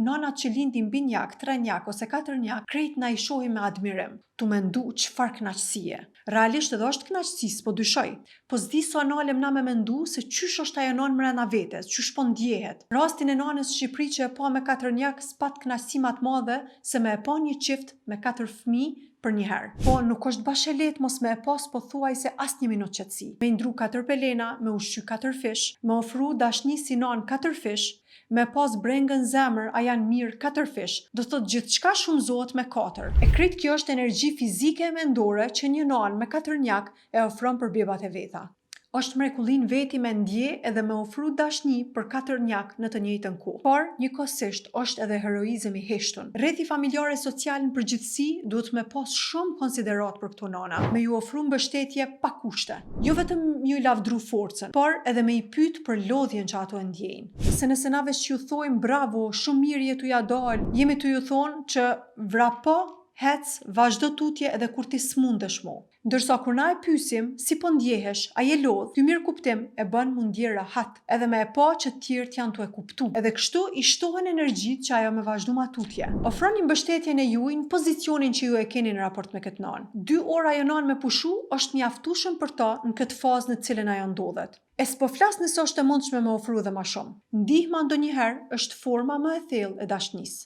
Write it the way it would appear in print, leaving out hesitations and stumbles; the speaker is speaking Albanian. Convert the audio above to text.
nënat që lindin binjak, 3-njak ose 4-njak, krejt na i shohin me admirim, tu mendu çfarë kënaqësie. Realisht edhe është kënaqësi, s'po dyshoj, po s'di sa nalem na me mendu se qysh është ajo nënë mrena vetes, qysh po ndjehet. Rastin e nënës Shqipëri që e pa me 4-njak s'pat kënaqësi më të madhe se me e pa një qift me 4 fëmijë për një herë. Po nuk është bash e lehtë mos me e pas pothuajse as një minutë qetësi. Me i ndru 4 pelena, me ushqy 4 fish, me ofru dashni si nan 4 fish, me pas brengën zemër a janë mirë 4 fish, do thot gjithçka shumëzohet me 4. E krejt kjo është energji fizike e mendore që një nanë me 4-njak e ofron për bebat e veta. Është mrekullin veti me ndje edhe me ofru dashni për 4-njak në të njëjtën kohë. Por, njëkohësisht është edhe heroizëm i heshtun. Rreti familjare social në përgjithësi duhet me pas shumë konsiderat për këto nana, me ju ofru mbështetje pa kushte. Jo vetëm ju lavdru forcën, por edhe me i pyet për lodhjen që ato e ndjejnë. Se nëse na veç ju thojmë bravo, shumë mirë je tu ja dal, jemi tu ju thonë që vrapo, hec, vazhdo tutje edhe kur ti s'mundesh mo. Ndërsa kur na e pyesim si po ndjehesh, a je lodh, ky mirë kuptim e bën mu ndje rahat, edhe me e pa që të tjerët janë tu e kuptu. Edhe kështu i shtohen energjitë që ajo me vazhdu ma tutje. Ofroni mbështetjen e juaj në pozicionin që ju e keni në raport me këtë nanë. 2 orë ajo nanë me pushu është mjaftueshëm për ta në këtë fazë në cilën ajo ndodhet. E s'po flas nëse është e mundshme me ofru dhe ma shumë. Ndihma ndonjëherë është forma më e thellë e dashnisë.